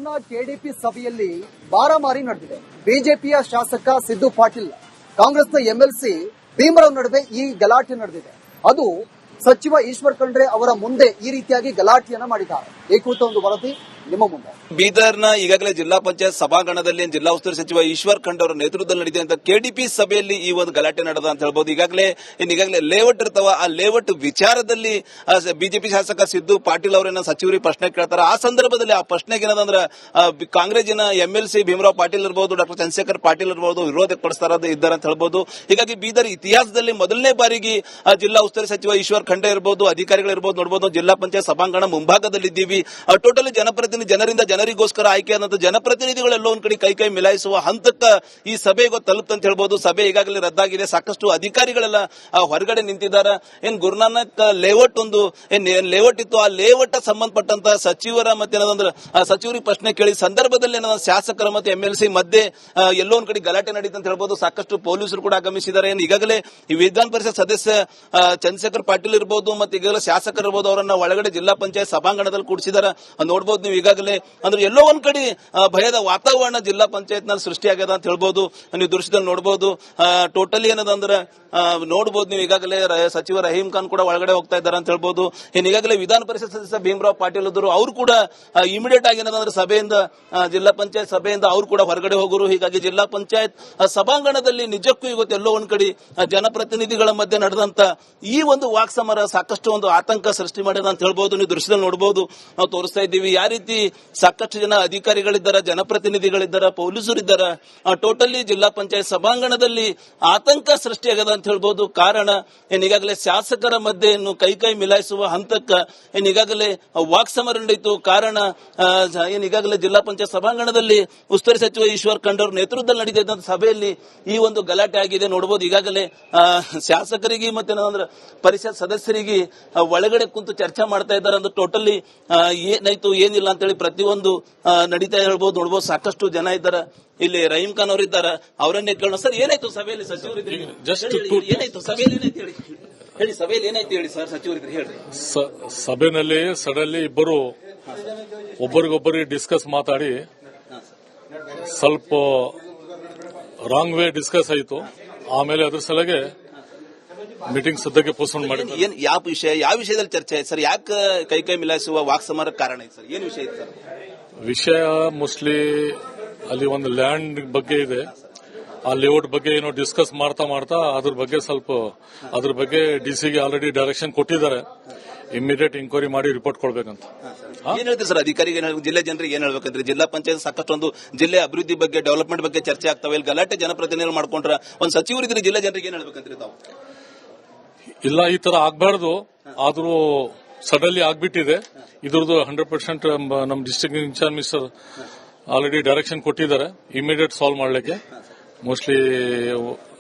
ಮೇಲ್ಸನ KDP ಸಭೆಯಲ್ಲಿ ಮಾರಾಮಾರಿ ನಡೆದಿದೆ. ಬಿಜೆಪಿಯ ಶಾಸಕ ಸಿದ್ದು ಪಾಟೀಲ್, ಕಾಂಗ್ರೆಸ್ನ ಎಂಎಲ್ಸಿ ಭೀಮರಾವ್ ನಡುವೆ ಈ ಗಲಾಟೆ ನಡೆದಿದೆ. ಅದು ಸಚಿವ ಈಶ್ವರ್ ಖಂಡ್ರೆ ಅವರ ಮುಂದೆ ಈ ರೀತಿಯಾಗಿ ಗಲಾಟೆಯನ್ನ ಮಾಡಿದ್ದಾರೆ. ಈ ಕುರಿತ ಒಂದು ವರದಿ ನಿಮ್ಮ ಮುಂದೆ. ಬೀದರ್ನ ಈಗಾಗಲೇ ಜಿಲ್ಲಾ ಪಂಚಾಯತ್ ಸಭಾಂಗಣದಲ್ಲಿ ಜಿಲ್ಲಾ ಉಸ್ತುವಾರಿ ಸಚಿವ ಈಶ್ವರ್ ಖಂಡ್ರೆ ಅವರ ನೇತೃತ್ವದಲ್ಲಿ ನಡೆದಂತ ಕೆಡಿಪಿ ಸಭೆಯಲ್ಲಿ ಈ ಒಂದು ಗಲಾಟೆ ನಡೆದ ಅಂತ ಹೇಳ್ಬಹುದು. ಈಗಾಗಲೇ ಲೇಔಟ್ ಇರ್ತಾವ, ಆ ಲೇಔಟ್ ವಿಚಾರದಲ್ಲಿ ಬಿಜೆಪಿ ಶಾಸಕ ಸಿದ್ದು ಪಾಟೀಲ್ ಅವರನ್ನ ಸಚಿವರಿಗೆ ಪ್ರಶ್ನೆ ಕೇಳ್ತಾರೆ. ಆ ಸಂದರ್ಭದಲ್ಲಿ ಆ ಪ್ರಶ್ನೆಗೆ ಏನದಂದ್ರೆ ಕಾಂಗ್ರೆಸ್ಸಿನ ಎಂಎಲ್ಸಿ ಭೀಮರಾವ್ ಪಾಟೀಲ್ ಇರಬಹುದು, ಡಾಕ್ಟರ್ ಚಂದ್ರಶೇಖರ್ ಪಾಟೀಲ್ ಇರಬಹುದು, ವಿರೋಧ ಇದ್ದಾರೆ ಅಂತ ಹೇಳ್ಬಹುದು. ಹೀಗಾಗಿ ಬೀದರ್ ಇತಿಹಾಸದಲ್ಲಿ ಮೊದಲನೇ ಬಾರಿಗೆ ಜಿಲ್ಲಾ ಉಸ್ತುವಾರಿ ಸಚಿವ ಈಶ್ವರ್ ಖಂಡ್ರೆ ಇರಬಹುದು, ಅಧಿಕಾರಿಗಳಿರಬಹುದು, ನೋಡಬಹುದು ಜಿಲ್ಲಾ ಪಂಚಾಯತ್ ಸಭಾಂಗಣ ಮುಂಭಾಗದಲ್ಲಿದ್ದೀವಿ. ಟೋಟಲಿ ಜನರಿಂದ ಜನರಿಗೋಸ್ಕರ ಆಯ್ಕೆಯಾದಂತಹ ಜನಪ್ರತಿನಿಧಿಗಳೆಲ್ಲ ಒಂದ್ ಕಡೆ ಕೈ ಮಿಲಾಯಿಸುವ ಹಂತಕ್ಕೆ ಈ ಸಭೆ ತಲುಪ್ತಂತ ಹೇಳ್ಬಹುದು. ಸಭೆ ಈಗಾಗಲೇ ರದ್ದಾಗಿದೆ. ಸಾಕಷ್ಟು ಅಧಿಕಾರಿಗಳೆಲ್ಲ ಹೊರಗಡೆ ನಿಂತಿದ್ದಾರೆ. ಏನ್ ಗುರುನಾನಕ್ ಲೇಔಟ್ ಲೇಔಟ್ ಇತ್ತು, ಆ ಲೇಔಟ್ ಸಂಬಂಧಪಟ್ಟಂತ ಸಚಿವರ ಮತ್ತೆ ಸಚಿವರಿಗೆ ಪ್ರಶ್ನೆ ಕೇಳಿ ಸಂದರ್ಭದಲ್ಲಿ ಶಾಸಕರ ಮತ್ತೆ ಎಂಎಲ್ಸಿ ಮಧ್ಯೆ ಎಲ್ಲೋ ಒಂದ್ ಕಡೆ ಗಲಾಟೆ ನಡೀತು ಅಂತ ಹೇಳ್ಬಹುದು. ಸಾಕಷ್ಟು ಪೊಲೀಸರು ಕೂಡ ಆಗಮಿಸಿದ್ದಾರೆ. ಈಗಾಗಲೇ ಈ ವಿಧಾನ ಪರಿಷತ್ ಸದಸ್ಯ ಚಂದ್ರಶೇಖರ್ ಪಾಟೀಲ್ ಇರಬಹುದು, ಮತ್ತೆ ಈಗಾಗಲೇ ಶಾಸಕರು ಇರಬಹುದು, ಅವರನ್ನ ಒಳಗಡೆ ಜಿಲ್ಲಾ ಪಂಚಾಯತ್ ಸಭಾಂಗಣದಲ್ಲಿ ಕೂಡಿಸಿದ್ದಾರೆ. ನೋಡಬಹುದು ನೀವು ಈಗಾಗಲೇ ಅಂದ್ರೆ ಎಲ್ಲೋ ಒಂದ್ ಕಡೆ ಭಯದ ವಾತಾವರಣ ಜಿಲ್ಲಾ ಪಂಚಾಯತ್ ನಲ್ಲಿ ಸೃಷ್ಟಿಯಾಗ್ಯದ ಅಂತ ಹೇಳ್ಬಹುದು. ನೀವು ದೃಶ್ಯದಲ್ಲಿ ನೋಡಬಹುದು. ಟೋಟಲಿ ಏನದಂದ್ರೆ ನೋಡಬಹುದು ನೀವು ಈಗಾಗಲೇ ಸಚಿವ ರಹೀಂ ಖಾನ್ ಕೂಡ ಒಳಗಡೆ ಹೋಗ್ತಾ ಇದ್ದಾರೆ ಅಂತ ಹೇಳ್ಬಹುದು. ಈಗಾಗಲೇ ವಿಧಾನ ಪರಿಷತ್ ಸದಸ್ಯ ಭೀಮರಾವ್ ಪಾಟೀಲ್ ಇದ್ದರು, ಅವರು ಕೂಡ ಇಮಿಡಿಯೇಟ್ ಆಗಿ ಏನದಂದ್ರೆ ಸಭೆಯಿಂದ ಜಿಲ್ಲಾ ಪಂಚಾಯತ್ ಸಭೆಯಿಂದ ಅವರು ಕೂಡ ಹೊರಗಡೆ ಹೋಗರು. ಹೀಗಾಗಿ ಜಿಲ್ಲಾ ಪಂಚಾಯತ್ ಸಭಾಂಗಣದಲ್ಲಿ ನಿಜಕ್ಕೂ ಇವತ್ತು ಎಲ್ಲೋ ಒಂದ್ ಕಡೆ ಜನಪ್ರತಿನಿಧಿಗಳ ಮಧ್ಯೆ ನಡೆದಂತ ಈ ಒಂದು ವಾಕ್ಸಮರ ಸಾಕಷ್ಟು ಒಂದು ಆತಂಕ ಸೃಷ್ಟಿ ಮಾಡಿದ ಅಂತ ಹೇಳ್ಬಹುದು. ನೀವು ದೃಶ್ಯದಲ್ಲಿ ನೋಡಬಹುದು, ನಾವು ತೋರಿಸ್ತಾ ಇದ್ದೀವಿ ಯಾವ ರೀತಿ ಸಾಕಷ್ಟು ಜನ ಅಧಿಕಾರಿಗಳಿದ್ದಾರೆ, ಜನಪ್ರತಿನಿಧಿಗಳಿದ್ದಾರೆ, ಪೊಲೀಸರಿದ್ದಾರೆ. ಟೋಟಲಿ ಜಿಲ್ಲಾ ಪಂಚಾಯತ್ ಸಭಾಂಗಣದಲ್ಲಿ ಆತಂಕ ಸೃಷ್ಟಿಯಾಗದ ಅಂತ ಹೇಳ್ಬಹುದು. ಕಾರಣ ಈಗಾಗಲೇ ಶಾಸಕರ ಮಧ್ಯೆ ಕೈ ಮಿಲಾಯಿಸುವ ಹಂತಕ್ಕೆ ಈಗಾಗಲೇ ವಾಕ್ಸಮರ ನಡೆಯಿತು. ಕಾರಣ ಈಗಾಗಲೇ ಜಿಲ್ಲಾ ಪಂಚಾಯತ್ ಸಭಾಂಗಣದಲ್ಲಿ ಉಸ್ತುವಾರಿ ಸಚಿವ ಈಶ್ವರ್ ಖಂಡ್ರೆ ಅವರ ನೇತೃತ್ವದಲ್ಲಿ ನಡೆದಿದ್ದಂತ ಸಭೆಯಲ್ಲಿ ಈ ಒಂದು ಗಲಾಟೆ ಆಗಿದೆ. ನೋಡಬಹುದು ಈಗಾಗಲೇ ಶಾಸಕರಿಗೆ ಮತ್ತೆ ಪರಿಷತ್ ಸದಸ್ಯರಿಗೆ ಒಳಗಡೆ ಕುಂತು ಚರ್ಚೆ ಮಾಡ್ತಾ ಇದ್ದಾರೆ. ಅಂದ್ರೆ ಟೋಟಲಿ ಏನಾಯ್ತು ಏನಿಲ್ಲ ಅಂತ ಹೇಳಿ ಪ್ರತಿಯೊಂದು ನಡೀತಾ ಹೇಳ್ಬೋದು. ನೋಡ್ಬೋದು ಸಾಕಷ್ಟು ಜನ ಇದ್ದಾರೆ. ಇಲ್ಲಿ ರಹೀಂ ಖಾನ್ ಅವರು ಇದ್ದಾರೆ, ಅವರನ್ನೇ ಕೇಳೋಣ. ಸರ್, ಏನಾಯ್ತು ಸಭೆಯಲ್ಲಿ? ಸಚಿವರಿದ್ರೆ ಏನಾಯ್ತು ಸಭೆಯಲ್ಲಿ? ಏನಾಯ್ತು ಹೇಳಿ, ಸಭೆಯಲ್ಲಿ ಏನಾಯ್ತು ಹೇಳಿ ಸರ್, ಸಚಿವರಿದ್ರೆ ಹೇಳ್ರಿ. ಸಭೆಯಲ್ಲಿ ಸಡನ್ಲಿ ಇಬ್ಬರು ಒಬ್ಬರಿಗೊಬ್ಬರಿಗೆ ಡಿಸ್ಕಸ್ ಮಾತಾಡಿ ಸ್ವಲ್ಪ ರಾಂಗ್ ವೇ ಡಿಸ್ಕಸ್ ಆಯಿತು. ಆಮೇಲೆ ಅದ್ರ ಸಲಗೆ ಮೀಟಿಂಗ್ ಸದ್ಯಕ್ಕೆ ಪೋಸ್ಟ್ಪೋನ್ ಮಾಡಿದ್ರು. ಯಾವ ವಿಷಯದಲ್ಲಿ ಚರ್ಚೆ ಆಯ್ತು ಸರ್? ಯಾಕೆ ಕೈ ಮಿಲಾಯಿಸುವ ವಾಕ್ಸಮರ ಕಾರಣ ಆಯ್ತು ಸರ್? ಏನು ವಿಷಯ ಇತ್ತು ಸರ್? ವಿಷಯ ಮೋಸ್ಟ್ಲಿ ಅಲ್ಲಿ ಒಂದು ಲ್ಯಾಂಡ್ ಬಗ್ಗೆ ಇದೆ. ಆ ಲೇಔಟ್ ಬಗ್ಗೆ ಏನೋ ಡಿಸ್ಕಸ್ ಮಾಡ್ತಾ ಅದ್ರ ಬಗ್ಗೆ ಡಿಸಿಗೆ ಆಲ್ರೆಡಿ ಡೈರೆಕ್ಷನ್ ಕೊಟ್ಟಿದ್ದಾರೆ. ಇಮಿಡಿಯೇಟ್ ಇನ್ಕ್ವೈರಿ ಮಾಡಿ ರಿಪೋರ್ಟ್ ಕೊಡ್ಬೇಕಂತ. ಏನ್ ಹೇಳ್ತೀವಿ ಸರ್ ಅಧಿಕಾರಿಗೆ, ಜಿಲ್ಲೆ ಜನರಿಗೆ ಏನ್ ಹೇಳ್ಬೇಕಂದ್ರೆ ಜಿಲ್ಲಾ ಪಂಚಾಯತ್ ಸಾಕಷ್ಟು ಒಂದು ಜಿಲ್ಲೆ ಅಭಿವೃದ್ಧಿ ಬಗ್ಗೆ, ಡೆವಲಪ್ಮೆಂಟ್ ಬಗ್ಗೆ ಚರ್ಚೆ ಆಗ್ತಾವೆ. ಇಲ್ಲಿ ಗಲಾಟೆ ಜನಪ್ರತಿನಿಧಿಗಳು ಮಾಡ್ಕೊಂಡ್ರೆ ಒಂದು ಸಚಿವರಿದ್ರೆ ಜಿಲ್ಲೆ ಜನರಿಗೆ ಏನ್ ಹೇಳ್ಬೇಕಂದ್ರೆ ತಾವು? ಇಲ್ಲ, ಈ ತರ ಆಗ್ಬಾರ್ದು. ಆದ್ರೂ ಸಡನ್ಲಿ ಆಗ್ಬಿಟ್ಟಿದೆ. ಇದ್ರದ್ದು 100% ನಮ್ಮ district incharge minister already direction ಕೊಟ್ಟಿದ್ದಾರೆ ಇಮಿಡಿಯೇಟ್ ಸಾಲ್ವ್ ಮಾಡಲಿಕ್ಕೆ. ಮೋಸ್ಟ್ಲಿ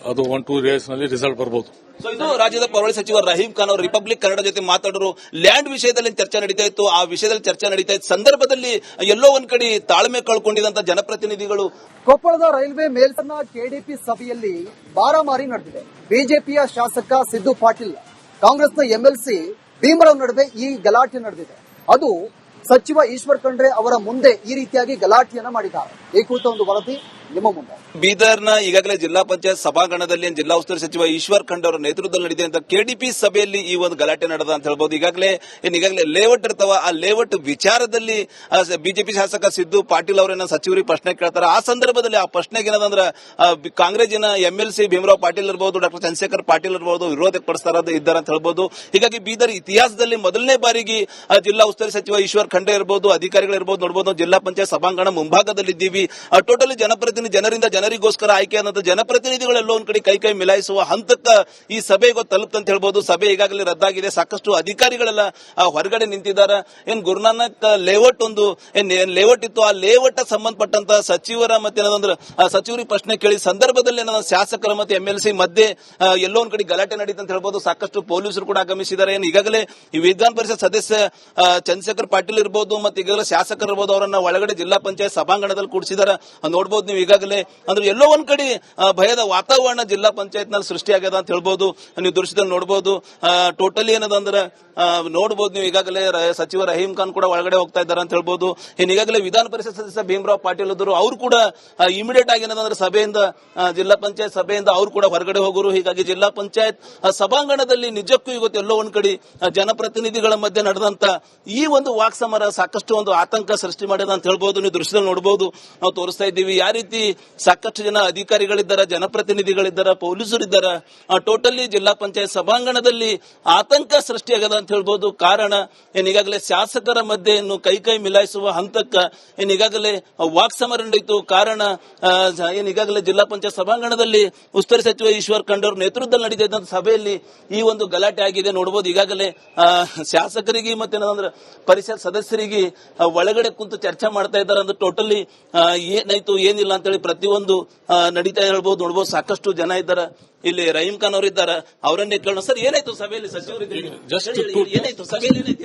ಅದು 1-2 ಡೇಸ್ ನಲ್ಲಿ ರಿಸಲ್ಟ್ ಬರಬಹುದು. ಇದು ರಾಜ್ಯದ ಪೌರಾಡಳಿತ ಸಚಿವ ರಹೀಂ ಖಾನ್ ಅವರು ರಿಪಬ್ಲಿಕ್ ಕನ್ನಡ ಜೊತೆ ಮಾತಾಡೋರು. ಲ್ಯಾಂಡ್ ವಿಷಯದಲ್ಲಿ ಚರ್ಚೆ ನಡೀತಾ ಇತ್ತು. ಆ ವಿಷಯದಲ್ಲಿ ಚರ್ಚೆ ನಡೀತಾ ಇದ್ದ ಸಂದರ್ಭದಲ್ಲಿ ಎಲ್ಲೋ ಒಂದ್ ಕಡೆ ತಾಳ್ಮೆ ಕಳ್ಕೊಂಡಿದ್ದಂತ ಜನಪ್ರತಿನಿಧಿಗಳು. ಕೊಪ್ಪಳದ ರೈಲ್ವೆ ಮೇಲ್ಸನ ಕೆಡಿಪಿ ಸಭೆಯಲ್ಲಿ ಮಾರಾಮಾರಿ ನಡೆದಿದೆ. ಬಿಜೆಪಿಯ ಶಾಸಕ ಸಿದ್ದು ಪಾಟೀಲ್, ಕಾಂಗ್ರೆಸ್ನ ಎಂಎಲ್ಸಿ ಭೀಮರಾವ್ ನಡುವೆ ಈ ಗಲಾಟೆ ನಡೆದಿದೆ. ಅದು ಸಚಿವ ಈಶ್ವರ್ ಖಂಡ್ರೆ ಅವರ ಮುಂದೆ ಈ ರೀತಿಯಾಗಿ ಗಲಾಟೆಯನ್ನ ಮಾಡಿದ್ದಾರೆ. ಈ ಕುರಿತ ಒಂದು ವರದಿ ನಿಮ್ಮ ಮುಂದೆ. ಬೀದರ್ನ ಈಗಾಗಲೇ ಜಿಲ್ಲಾ ಪಂಚಾಯತ್ ಸಭಾಂಗಣದಲ್ಲಿ ಜಿಲ್ಲಾ ಉಸ್ತುವಾರಿ ಸಚಿವ ಈಶ್ವರ್ ಖಂಡ್ರೆ ಅವರ ನೇತೃತ್ವದಲ್ಲಿ ನಡೆದಂತ ಕೆಡಿಪಿ ಸಭೆಯಲ್ಲಿ ಈ ಒಂದು ಗಲಾಟೆ ನಡೆದ ಅಂತ ಹೇಳ್ಬಹುದು. ಈಗಾಗಲೇ ಲೇಔಟ್ ಇರ್ತಾವ, ಆ ಲೇಔಟ್ ವಿಚಾರದಲ್ಲಿ ಬಿಜೆಪಿ ಶಾಸಕ ಸಿದ್ದು ಪಾಟೀಲ್ ಅವರನ್ನ ಸಚಿವರಿಗೆ ಪ್ರಶ್ನೆ ಕೇಳ್ತಾರೆ. ಆ ಸಂದರ್ಭದಲ್ಲಿ ಆ ಪ್ರಶ್ನೆಗೆ ಏನದಂದ್ರೆ ಕಾಂಗ್ರೆಸ್ಸಿನ ಎಂಎಲ್ಸಿ ಭೀಮರಾವ್ ಪಾಟೀಲ್ ಇರಬಹುದು, ಡಾಕ್ಟರ್ ಚಂದ್ರಶೇಖರ್ ಪಾಟೀಲ್ ಇರಬಹುದು, ವಿರೋಧ ಇದ್ದಾರೆ ಅಂತ ಹೇಳ್ಬಹುದು. ಹೀಗಾಗಿ ಬೀದರ್ ಇತಿಹಾಸದಲ್ಲಿ ಮೊದಲನೇ ಬಾರಿಗೆ ಜಿಲ್ಲಾ ಉಸ್ತುವಾರಿ ಸಚಿವ ಈಶ್ವರ್ ಖಂಡ್ರೆ ಇರಬಹುದು, ಅಧಿಕಾರಿಗಳಿರಬಹುದು, ನೋಡಬಹುದು ಜಿಲ್ಲಾ ಪಂಚಾಯತ್ ಸಭಾಂಗಣ ಮುಂಭಾಗದಲ್ಲಿದ್ದೀವಿ. ಟೋಟಲಿ ಜನರಿಂದ ಜನರಿಗೋಸ್ಕರ ಆಯ್ಕೆಯಾದಂತಹ ಜನಪ್ರತಿನಿಧಿಗಳೆಲ್ಲ ಒಂದ್ ಕಡೆ ಕೈ ಮಿಲಾಯಿಸುವ ಹಂತಕ್ಕೆ ಈ ಸಭೆ ತಲುಪ್ತಂತ ಹೇಳ್ಬಹುದು. ಸಭೆ ಈಗಾಗಲೇ ರದ್ದಾಗಿದೆ. ಸಾಕಷ್ಟು ಅಧಿಕಾರಿಗಳೆಲ್ಲ ಹೊರಗಡೆ ನಿಂತಿದ್ದಾರೆ. ಏನ್ ಗುರುನಾನಕ್ ಲೇಔಟ್ ಇತ್ತು, ಆ ಲೇಔಟ್ ಸಂಬಂಧಪಟ್ಟಂತ ಸಚಿವರ ಮತ್ತೆ ಸಚಿವರಿಗೆ ಪ್ರಶ್ನೆ ಕೇಳಿ ಸಂದರ್ಭದಲ್ಲಿ ಶಾಸಕರ ಮತ್ತೆ ಎಂಎಲ್ಸಿ ಮಧ್ಯೆ ಎಲ್ಲೋ ಒಂದ್ ಕಡೆ ಗಲಾಟೆ ನಡೀತು ಅಂತ ಹೇಳ್ಬಹುದು. ಸಾಕಷ್ಟು ಪೊಲೀಸರು ಕೂಡ ಆಗಮಿಸಿದ್ದಾರೆ. ಈಗಾಗಲೇ ಈ ವಿಧಾನ ಪರಿಷತ್ ಸದಸ್ಯ ಚಂದ್ರಶೇಖರ್ ಪಾಟೀಲ್ ಇರಬಹುದು, ಮತ್ತೆ ಈಗಾಗಲೇ ಶಾಸಕರು ಇರಬಹುದು, ಅವರನ್ನ ಒಳಗಡೆ ಜಿಲ್ಲಾ ಪಂಚಾಯತ್ ಸಭಾಂಗಣದಲ್ಲಿ ಕೂಡಿಸಿದ್ದಾರೆ. ನೋಡಬಹುದು ನೀವು ಈಗಾಗಲೇ ಅಂದ್ರೆ ಎಲ್ಲೋ ಒಂದ್ ಕಡೆ ಭಯದ ವಾತಾವರಣ ಜಿಲ್ಲಾ ಪಂಚಾಯತ್ ನಲ್ಲಿ ಸೃಷ್ಟಿಯಾಗ್ಯದ ಅಂತ ಹೇಳ್ಬೋದು. ನೀವು ದೃಶ್ಯದಲ್ಲಿ ನೋಡಬಹುದು. ಟೋಟಲಿ ಏನದಂದ್ರೆ ನೋಡಬಹುದು ನೀವು ಈಗಾಗಲೇ ಸಚಿವ ರಹೀಂ ಖಾನ್ ಕೂಡ ಒಳಗಡೆ ಹೋಗ್ತಾ ಇದ್ದಾರೆ ಅಂತ ಹೇಳ್ಬೋದು. ಇನ್ನು ಈಗಾಗಲೇ ವಿಧಾನ ಪರಿಷತ್ ಸದಸ್ಯ ಭೀಮರಾವ್ ಪಾಟೀಲ್ ಅವರು ಅವರು ಕೂಡ ಇಮಿಡಿಯೇಟ್ ಆಗಿ ಏನದಂದ್ರೆ ಸಭೆಯಿಂದ ಜಿಲ್ಲಾ ಪಂಚಾಯತ್ ಸಭೆಯಿಂದ ಅವರು ಕೂಡ ಹೊರಗಡೆ ಹೋಗೋರು. ಹೀಗಾಗಿ ಜಿಲ್ಲಾ ಪಂಚಾಯತ್ ಸಭಾಂಗಣದಲ್ಲಿ ನಿಜಕ್ಕೂ ಇವತ್ತು ಎಲ್ಲೋ ಒಂದ್ ಕಡೆ ಜನಪ್ರತಿನಿಧಿಗಳ ಮಧ್ಯೆ ನಡೆದಂತ ಈ ಒಂದು ವಾಕ್ಸಮರ ಸಾಕಷ್ಟು ಒಂದು ಆತಂಕ ಸೃಷ್ಟಿ ಮಾಡಿದ ಅಂತ ಹೇಳ್ಬೋದು. ನೀವು ದೃಶ್ಯದಲ್ಲಿ ನೋಡಬಹುದು, ನಾವು ತೋರಿಸ್ತಾ ಇದ್ದೀವಿ ಯಾವ ರೀತಿ ಸಾಕಷ್ಟು ಜನ ಅಧಿಕಾರಿಗಳಿದ್ದಾರೆ, ಜನಪ್ರತಿನಿಧಿಗಳಿದ್ದಾರೆ, ಪೊಲೀಸರಿದ್ದಾರೆ. ಟೋಟಲಿ ಜಿಲ್ಲಾ ಪಂಚಾಯತ್ ಸಭಾಂಗಣದಲ್ಲಿ ಆತಂಕ ಸೃಷ್ಟಿಯಾಗದ ಅಂತ ಹೇಳ್ಬೋದು. ಕಾರಣ ಈಗಾಗಲೇ ಶಾಸಕರ ಮಧ್ಯೆ ಇನ್ನು ಕೈ ಮಿಲಾಯಿಸುವ ಹಂತಕ್ಕ ಈಗಾಗಲೇ ವಾಕ್ಸಮರ ನಡೆಯಿತು. ಕಾರಣ ಈಗಾಗಲೇ ಜಿಲ್ಲಾ ಪಂಚಾಯತ್ ಸಭಾಂಗಣದಲ್ಲಿ ಉಸ್ತುವಾರಿ ಸಚಿವ ಈಶ್ವರ್ ಖಂಡ್ರೆ ಅವರ ನೇತೃತ್ವದಲ್ಲಿ ನಡೆದಿದ್ದಂತ ಸಭೆಯಲ್ಲಿ ಈ ಒಂದು ಗಲಾಟೆ ಆಗಿದೆ ನೋಡಬಹುದು. ಈಗಾಗಲೇ ಶಾಸಕರಿಗೆ ಮತ್ತೇನಂದ್ರೆ ಪರಿಷತ್ ಸದಸ್ಯರಿಗೆ ಒಳಗಡೆ ಕುಂತು ಚರ್ಚೆ ಮಾಡ್ತಾ ಇದ್ದಾರೆ. ಅಂದ್ರೆ ಟೋಟಲಿ ಏನಾಯ್ತು ಏನಿಲ್ಲ ಅಂತ ಹೇಳಿ ಪ್ರತಿಯೊಂದು ನಡೀತಾ ಹೇಳ್ಬೋದು ನೋಡ್ಬೋದು. ಸಾಕಷ್ಟು ಜನ ಇದ್ದಾರೆ. ಇಲ್ಲಿ ರಹೀಂ ಖಾನ್ ಅವರು ಇದ್ದಾರೆ, ಅವರನ್ನೇ ಕೇಳೋಣ. ಸರ್, ಏನಾಯ್ತು ಸಭೆಯಲ್ಲಿ ಸಚಿವರಿದ್ರೆ? ಏನಾಯ್ತು ಸಭೆಯಲ್ಲಿ ಏನಾಯ್ತು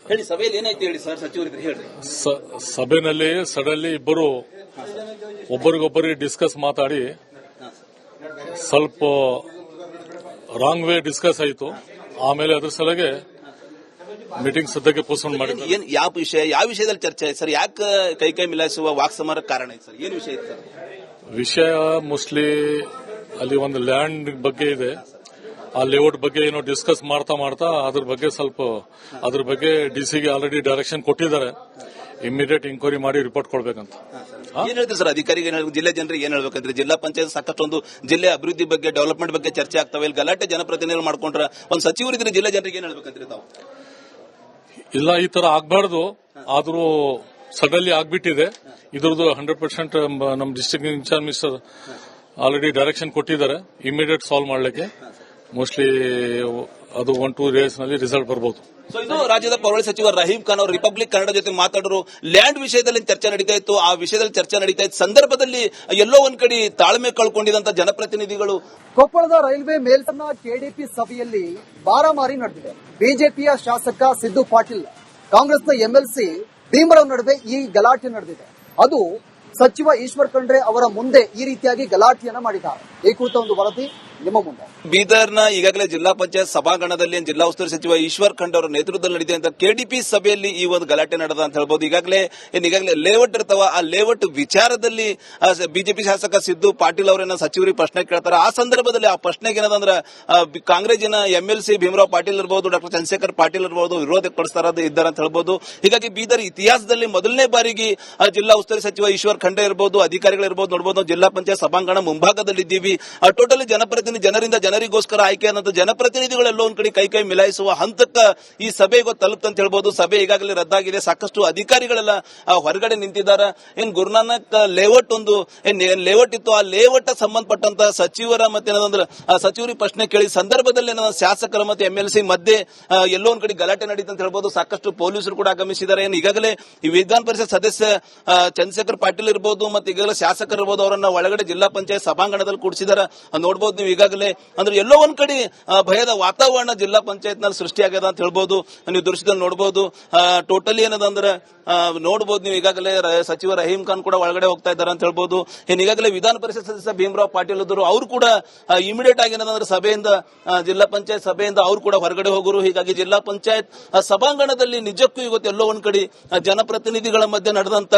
ಹೇಳಿ ಸಭೆಯಲ್ಲಿ ಏನಾಯ್ತು ಹೇಳಿ ಸರ್, ಸಚಿವರಿದ್ರೆ ಹೇಳಿ. ಸಭೆಯಲ್ಲಿ ಸಡನ್ಲಿ ಇಬ್ಬರು ಒಬ್ಬರಿಗೊಬ್ಬರಿಗೆ ಡಿಸ್ಕಸ್ ಮಾತಾಡಿ ಸ್ವಲ್ಪ ರಾಂಗ್ ವೇ ಡಿಸ್ಕಸ್ ಆಯಿತು. ಆಮೇಲೆ ಅದ್ರ ಸಲಗೆ ಮೀಟಿಂಗ್ ಸದ್ಯಕ್ಕೆ ಪೋಸ್ಟ್ಪೋನ್ ಮಾಡಿದ್ದಾರೆ. ಯಾವ ವಿಷಯದಲ್ಲಿ ಚರ್ಚೆ ಆಯ್ತು ಸರ್? ಯಾಕೆ ಕೈ ಮಿಲಾಯಿಸುವ ವಾಕ್ಸಮರ ಕಾರಣ ಇತ್ತು ಸರ್? ಏನು ವಿಷಯ ಇತ್ತು ಸರ್? ವಿಷಯ ಮೋಸ್ಟ್ಲಿ ಅಲ್ಲಿ ಒಂದು ಲ್ಯಾಂಡ್ ಬಗ್ಗೆ ಇದೆ. ಆ ಲೇಔಟ್ ಬಗ್ಗೆ ಏನೋ ಡಿಸ್ಕಸ್ ಮಾಡ್ತಾ ಅದ್ರ ಬಗ್ಗೆ ಡಿಸಿಗೆ ಆಲ್ರೆಡಿ ಡೈರೆಕ್ಷನ್ ಕೊಟ್ಟಿದ್ದಾರೆ. ಇಮಿಡಿಯೇಟ್ ಇನ್ಕ್ವೈರಿ ಮಾಡಿ ರಿಪೋರ್ಟ್ ಕೊಡ್ಬೇಕಂತ. ಏನ್ ಹೇಳ್ತೀವಿ ಸರ್ ಅಧಿಕಾರಿಗೆ, ಜಿಲ್ಲೆ ಜನರಿಗೆ ಏನ್ ಹೇಳ್ಬೇಕಂದ್ರೆ ಜಿಲ್ಲಾ ಪಂಚಾಯತ್ ಸಾಕಷ್ಟು ಒಂದು ಜಿಲ್ಲೆ ಅಭಿವೃದ್ಧಿ ಬಗ್ಗೆ, ಡೆವಲಪ್ಮೆಂಟ್ ಬಗ್ಗೆ ಚರ್ಚೆ ಆಗ್ತವೆ. ಇಲ್ಲಿ ಗಲಾಟೆ ಜನಪ್ರತಿನಿಧಿಗಳು ಮಾಡ್ಕೊಂಡ್ರೆ ಒಂದು ಸಚಿವರಿದ್ರೆ ಜಿಲ್ಲೆ ಜನರಿಗೆ ಏನ್ ಹೇಳ್ಬೇಕಂದ್ರೆ ತಾವು? ಇಲ್ಲ, ಈ ತರ ಆಗ್ಬಾರ್ದು. ಆದ್ರೂ ಸಡನ್ಲಿ ಆಗ್ಬಿಟ್ಟಿದೆ. ಇದ್ರದ್ದು 100% ನಮ್ಮ district incharge minister already direction ಕೊಟ್ಟಿದ್ದಾರೆ. ಇಮಿಡಿಯೇಟ್ ಸಾಲ್ವ್ ಮಾಡ್ಲಿಕ್ಕೆ ಮೋಸ್ಟ್ಲಿ ಅದು 1-2 ಡೇಸ್ ನಲ್ಲಿ ರಿಸಲ್ಟ್ ಬರಬಹುದು. ಸೊ ಇದು ರಾಜ್ಯದ ಪೌರಾಡಳಿತ ಸಚಿವ ರಹೀಂ ಖಾನ್ ಅವರು ರಿಪಬ್ಲಿಕ್ ಕನ್ನಡ ಜೊತೆ ಮಾತಾಡೋರು. ಲ್ಯಾಂಡ್ ವಿಷಯದಲ್ಲಿ ಚರ್ಚೆ ನಡೀತಾ ಇತ್ತು. ಆ ವಿಷಯದಲ್ಲಿ ಚರ್ಚೆ ನಡೀತಾ ಇದ್ದ ಸಂದರ್ಭದಲ್ಲಿ ಎಲ್ಲೋ ಒಂದ್ ಕಡೆ ತಾಳ್ಮೆ ಕಳ್ಕೊಂಡಿದಂತ ಜನಪ್ರತಿನಿಧಿಗಳು. ಕೊಪ್ಪಳದ ರೈಲ್ವೆ ಮೇಲ್ಸನ ಕೆಡಿಪಿ ಸಭೆಯಲ್ಲಿ ಮಾರಾಮಾರಿ ನಡೆದಿದೆ. ಬಿಜೆಪಿಯ ಶಾಸಕ ಸಿದ್ದು ಪಾಟೀಲ್, ಕಾಂಗ್ರೆಸ್ನ ಎಂಎಲ್ಸಿ ಭೀಮರಾವ್ ನಡುವೆ ಈ ಗಲಾಟೆ ನಡೆದಿದೆ. ಅದು ಸಚಿವ ಈಶ್ವರ್ ಖಂಡ್ರೆ ಅವರ ಮುಂದೆ ಈ ರೀತಿಯಾಗಿ ಗಲಾಟೆಯನ್ನ ಮಾಡಿದ್ದಾರೆ. ಈ ಕುರಿತ ಒಂದು ವರದಿ ನಿಮ್ಮ ಮುಂದೆ. ಬೀದರ್ನ ಈಗಾಗಲೇ ಜಿಲ್ಲಾ ಪಂಚಾಯತ್ ಸಭಾಂಗಣದಲ್ಲಿ ಜಿಲ್ಲಾ ಉಸ್ತುವಾರಿ ಸಚಿವ ಈಶ್ವರ್ ಖಂಡ್ರೆ ಅವರ ನೇತೃತ್ವದಲ್ಲಿ ನಡೆದಿದೆ ಕೆಡಿಪಿ ಸಭೆಯಲ್ಲಿ ಈ ಒಂದು ಗಲಾಟೆ ನಡೆದ ಅಂತ ಹೇಳ್ಬೋದು. ಈಗಾಗಲೇ ಲೇಔಟ್ ಇರ್ತಾವ, ಆ ಲೇಔಟ್ ವಿಚಾರದಲ್ಲಿ ಬಿಜೆಪಿ ಶಾಸಕ ಸಿದ್ದು ಪಾಟೀಲ್ ಅವರನ್ನ ಸಚಿವರಿಗೆ ಪ್ರಶ್ನೆ ಕೇಳ್ತಾರೆ. ಆ ಸಂದರ್ಭದಲ್ಲಿ ಆ ಪ್ರಶ್ನೆಗೆ ಏನದಂದ್ರೆ ಕಾಂಗ್ರೆಸ್ಸಿನ ಎಂಎಲ್ಸಿ ಭೀಮರಾವ್ ಪಾಟೀಲ್ ಇರಬಹುದು, ಡಾಕ್ಟರ್ ಚಂದ್ರಶೇಖರ್ ಪಾಟೀಲ್ ಇರಬಹುದು, ವಿರೋಧ ಪಡಿಸ್ತಾರ ಅಂತ ಹೇಳ್ಬೋದು. ಹೀಗಾಗಿ ಬೀದರ್ ಇತಿಹಾಸದಲ್ಲಿ ಮೊದಲನೇ ಬಾರಿಗೆ ಜಿಲ್ಲಾ ಉಸ್ತುವಾರಿ ಸಚಿವ ಈಶ್ವರ್ ಖಂಡ್ರೆ ಇರಬಹುದು, ಅಧಿಕಾರಿಗಳಿರ್ಬೋದು ನೋಡಬಹುದು. ಜಿಲ್ಲಾ ಪಂಚಾಯತ್ ಸಭಾಂಗಣ ಮುಂಭಾಗದಲ್ಲಿದ್ದೀವಿ. ಟೋಟಲಿ ಜನರಿಂದ ಜನರಿಗೋಸ್ಕರ ಆಯ್ಕೆಯಾದಂತಹ ಜನಪ್ರತಿನಿಧಿಗಳೆಲ್ಲ ಒಂದ್ ಕಡೆ ಕೈ ಮಿಲಾಯಿಸುವ ಹಂತಕ್ಕೆ ಈ ಸಭೆ ತಲುಪ್ತಂತ ಹೇಳ್ಬೋದು. ಸಭೆ ಈಗಾಗಲೇ ರದ್ದಾಗಿದೆ. ಸಾಕಷ್ಟು ಅಧಿಕಾರಿಗಳೆಲ್ಲ ಹೊರಗಡೆ ನಿಂತಿದ್ದಾರೆ. ಏನ್ ಗುರುನಾನಕ್ ಲೇಔಟ್ ಲೇಔಟ್ ಇತ್ತು, ಆ ಲೇಔಟ್ ಸಂಬಂಧಪಟ್ಟಂತ ಸಚಿವರ ಮತ್ತೆ ಸಚಿವರಿಗೆ ಪ್ರಶ್ನೆ ಕೇಳಿ ಸಂದರ್ಭದಲ್ಲಿ ಶಾಸಕರ ಮತ್ತೆ ಎಂಎಲ್ಸಿ ಮಧ್ಯೆ ಎಲ್ಲೋ ಒಂದ್ ಕಡೆ ಗಲಾಟೆ ನಡೀತು ಅಂತ ಹೇಳ್ಬೋದು. ಸಾಕಷ್ಟು ಪೊಲೀಸರು ಕೂಡ ಆಗಮಿಸಿದ್ದಾರೆ. ಈಗಾಗಲೇ ಈ ವಿಧಾನ ಪರಿಷತ್ ಸದಸ್ಯ ಚಂದ್ರಶೇಖರ್ ಪಾಟೀಲ್ ಇರಬಹುದು, ಮತ್ತೆ ಈಗಾಗಲೇ ಶಾಸಕರು ಇರಬಹುದು, ಅವರನ್ನ ಒಳಗಡೆ ಜಿಲ್ಲಾ ಪಂಚಾಯತ್ ಸಭಾಂಗಣದಲ್ಲಿ ಕೂಡಿಸಿದ್ದಾರೆ ನೋಡಬಹುದು ನೀವು. ಈಗಾಗಲೇ ಅಂದ್ರೆ ಎಲ್ಲೋ ಒಂದ್ ಕಡೆ ಭಯದ ವಾತಾವರಣ ಜಿಲ್ಲಾ ಪಂಚಾಯತ್ ನಲ್ಲಿ ಸೃಷ್ಟಿಯಾಗ್ಯದ ಅಂತ ಹೇಳ್ಬೋದು. ನೀವು ದೃಶ್ಯದಲ್ಲಿ ನೋಡಬಹುದು. ಟೋಟಲಿ ಏನದಂದ್ರೆ ನೋಡಬಹುದು ನೀವು ಈಗಾಗಲೇ ಸಚಿವ ರಹೀಂ ಖಾನ್ ಕೂಡ ಒಳಗಡೆ ಹೋಗ್ತಾ ಇದ್ದಾರೆ ಅಂತ ಹೇಳ್ಬೋದು. ಈಗಾಗಲೇ ವಿಧಾನ ಪರಿಷತ್ ಸದಸ್ಯ ಭೀಮರಾವ್ ಪಾಟೀಲ್ ಅವರು ಕೂಡ ಇಮಿಡಿಯೇಟ್ ಆಗಿ ಏನಂದ್ರೆ ಸಭೆಯಿಂದ ಜಿಲ್ಲಾ ಪಂಚಾಯತ್ ಸಭೆಯಿಂದ ಅವರು ಕೂಡ ಹೊರಗಡೆ ಹೋಗೋರು. ಹೀಗಾಗಿ ಜಿಲ್ಲಾ ಪಂಚಾಯತ್ ಸಭಾಂಗಣದಲ್ಲಿ ನಿಜಕ್ಕೂ ಇವತ್ತು ಎಲ್ಲೋ ಒಂದ್ ಕಡೆ ಜನಪ್ರತಿನಿಧಿಗಳ ಮಧ್ಯೆ ನಡೆದಂತ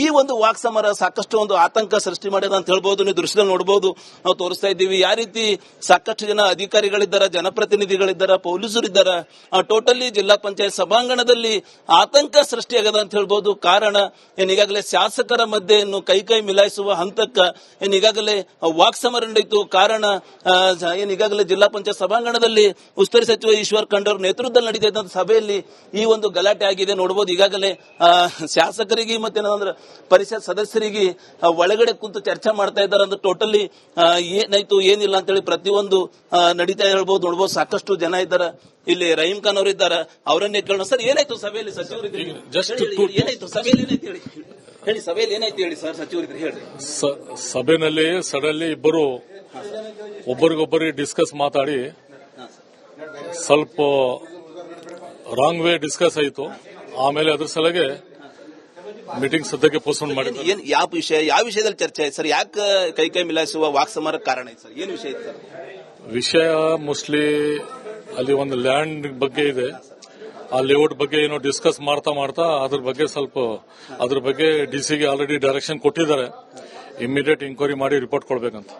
ಈ ಒಂದು ವಾಕ್ಸಮರ ಸಾಕಷ್ಟು ಒಂದು ಆತಂಕ ಸೃಷ್ಟಿ ಮಾಡಿದ ಅಂತ ಹೇಳ್ಬೋದು. ನೀವು ದೃಶ್ಯದಲ್ಲಿ ನೋಡಬಹುದು, ನಾವು ತೋರಿಸ್ತಾ ಇದ್ದೀವಿ ಯಾವ ರೀತಿ ಸಾಕಷ್ಟು ಜನ ಅಧಿಕಾರಿಗಳಿದ್ದಾರೆ, ಜನಪ್ರತಿನಿಧಿಗಳಿದ್ದಾರೆ, ಪೊಲೀಸರಿದ್ದಾರೆ. ಟೋಟಲಿ ಜಿಲ್ಲಾ ಪಂಚಾಯತ್ ಸಭಾಂಗಣದಲ್ಲಿ ಆತಂಕ ಸೃಷ್ಟಿಯಾಗದ ಅಂತ ಹೇಳ್ಬೋದು. ಕಾರಣ ಈಗಾಗಲೇ ಶಾಸಕರ ಮಧ್ಯೆ ಇನ್ನು ಕೈ ಮಿಲಾಯಿಸುವ ಹಂತಕ್ಕೆ ಈಗಾಗಲೇ ವಾಕ್ಸಮರ ನಡೆಯಿತು. ಕಾರಣ ಈಗಾಗಲೇ ಜಿಲ್ಲಾ ಪಂಚಾಯತ್ ಸಭಾಂಗಣದಲ್ಲಿ ಉಸ್ತುವಾರಿ ಸಚಿವ ಈಶ್ವರ್ ಖಂಡ್ರೆ ಅವರ ನೇತೃತ್ವದಲ್ಲಿ ನಡೆದಿದ್ದ ಸಭೆಯಲ್ಲಿ ಈ ಒಂದು ಗಲಾಟೆ ಆಗಿದೆ ನೋಡಬಹುದು. ಈಗಾಗಲೇ ಶಾಸಕರಿಗೆ ಮತ್ತೆ ಪರಿಷತ್ ಸದಸ್ಯರಿಗೆ ಒಳಗಡೆ ಕುಂತು ಚರ್ಚೆ ಮಾಡ್ತಾ ಇದ್ದಾರೆ. ಅಂದ್ರೆ ಟೋಟಲಿ ಏನಾಯ್ತು ಏನಿಲ್ಲ ಅಂತ ಹೇಳಿ ಪ್ರತಿಯೊಂದು ನಡೀತಾ ಹೇಳ್ಬೋದು ನೋಡಬಹುದು. ಸಾಕಷ್ಟು ಜನ ಇದ್ದಾರೆ. ಇಲ್ಲಿ ರಹೀಂ ಖಾನ್ ಅವರು ಇದ್ದಾರೆ, ಅವರನ್ನೇ ಕೇಳೋಣ. ಸರ್, ಏನಾಯ್ತು ಸಭೆಯಲ್ಲಿ ಸಚಿವರಿಗೆ? ಏನಾಯ್ತು ಸಭೆಯಲ್ಲಿ ಏನಾಯ್ತು ಹೇಳಿ ಸಭೆಯಲ್ಲಿ ಏನಾಯ್ತು ಹೇಳಿ ಸರ್, ಸಚಿವರಿಗೆ ಹೇಳಿ. ಸಭೆಯಲ್ಲಿ ಸಡನ್ಲಿ ಇಬ್ಬರು ಒಬ್ಬರಿಗೊಬ್ಬರಿಗೆ ಡಿಸ್ಕಸ್ ಮಾತಾಡಿ ಸ್ವಲ್ಪ ರಾಂಗ್ ವೇ ಡಿಸ್ಕಸ್ ಆಯಿತು. ಆಮೇಲೆ ಅದ್ರ ಸಲಗೆ ಮೀಟಿಂಗ್ ಸದ್ಯಕ್ಕೆ ಪೋಸ್ಟ್ಪೋನ್ ಮಾಡಿದ್ದಾರೆ. ಏನ್ ಯಾವ ವಿಷಯದಲ್ಲಿ ಚರ್ಚೆ ಆಯ್ತು ಸರ್? ಯಾಕೆ ಕೈ ಮಿಲಾಯಿಸುವ ವಾಕ್ಸಮರ ಕಾರಣ ಐತೆ ಸರ್? ಏನ್ ವಿಷಯ ಇತ್ತು ಸರ್? ವಿಷಯ ಮೋಸ್ಟ್ಲಿ ಅಲ್ಲಿ ಒಂದು ಲ್ಯಾಂಡ್ ಬಗ್ಗೆ ಇದೆ. ಆ ಲೇಔಟ್ ಬಗ್ಗೆ ಏನೋ ಡಿಸ್ಕಸ್ ಮಾಡ್ತಾ ಅದ್ರ ಬಗ್ಗೆ ಡಿಸಿಗೆ ಆಲ್ರೆಡಿ ಡೈರೆಕ್ಷನ್ ಕೊಟ್ಟಿದ್ದಾರೆ. ಇಮಿಡಿಯೇಟ್ ಇಂಕ್ವೈರಿ ಮಾಡಿ ರಿಪೋರ್ಟ್ ಕೊಡ್ಬೇಕಂತ.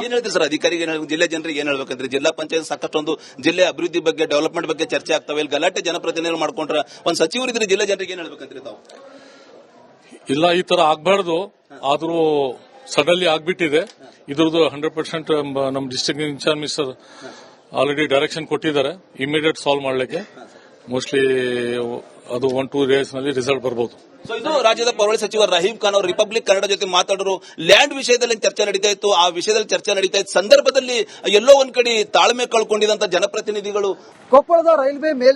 ಏನ್ ಹೇಳ್ತೀರಿ ಸರ್ ಅಧಿಕಾರಿಗೆ? ಜಿಲ್ಲೆ ಜನರಿಗೆ ಏನ್ ಹೇಳ್ಬೇಕಂದ್ರೆ ಜಿಲ್ಲಾ ಪಂಚಾಯತ್ ಸಾಕಷ್ಟೊಂದು ಜಿಲ್ಲೆ ಅಭಿವೃದ್ಧಿ ಬಗ್ಗೆ ಡೆವಲಪ್ಮೆಂಟ್ ಬಗ್ಗೆ ಚರ್ಚೆ ಆಗ್ತವೆ. ಇಲ್ಲಿ ಗಲಾಟೆ ಜನಪ್ರತಿನಿಧಿಗಳು ಮಾಡ್ಕೊಂಡ್ರೆ ಒಂದು ಸಚಿವರಿದ್ರೆ ಜಿಲ್ಲೆ ಜನರಿಗೆ ಏನ್ ಹೇಳ್ಬೇಕಂತ್ರಿ ತಾವು? ಇಲ್ಲ, ಈ ತರ ಆಗ್ಬಾರ್ದು. ಆದ್ರೂ ಸಡನ್ಲಿ ಆಗ್ಬಿಟ್ಟಿದೆ. ಇದ್ರದ್ದು 100% ನಮ್ಮ district incharge minister already direction ಕೊಟ್ಟಿದ್ದಾರೆ. ಇಮಿಡಿಯೇಟ್ ಸಾಲ್ವ್ ಮಾಡ್ಲಿಕ್ಕೆ ಮೋಸ್ಟ್ಲಿ ಅದು 1-2 ಡೇಸ್ ನಲ್ಲಿ ರಿಸಲ್ಟ್ ಬರಬಹುದು. ಸೊ ಇದು ರಾಜ್ಯದ ಪೌರಾಡಳಿತ ಸಚಿವ ರಹೀಂ ಖಾನ್ ಅವರು ರಿಪಬ್ಲಿಕ್ ಕನ್ನಡ ಜೊತೆ ಮಾತಾಡೋರು. ಲ್ಯಾಂಡ್ ವಿಷಯದಲ್ಲಿ ಚರ್ಚೆ ನಡೀತಾ ಇತ್ತು. ಆ ವಿಷಯದಲ್ಲಿ ಚರ್ಚೆ ನಡೀತಾ ಇದ್ದ ಸಂದರ್ಭದಲ್ಲಿ ಎಲ್ಲೋ ಒಂದ್ ಕಡೆ ತಾಳ್ಮೆ ಕಳ್ಕೊಂಡಿದಂತ ಜನಪ್ರತಿನಿಧಿಗಳು ಕೊಪ್ಪಳದ ರೈಲ್ವೆ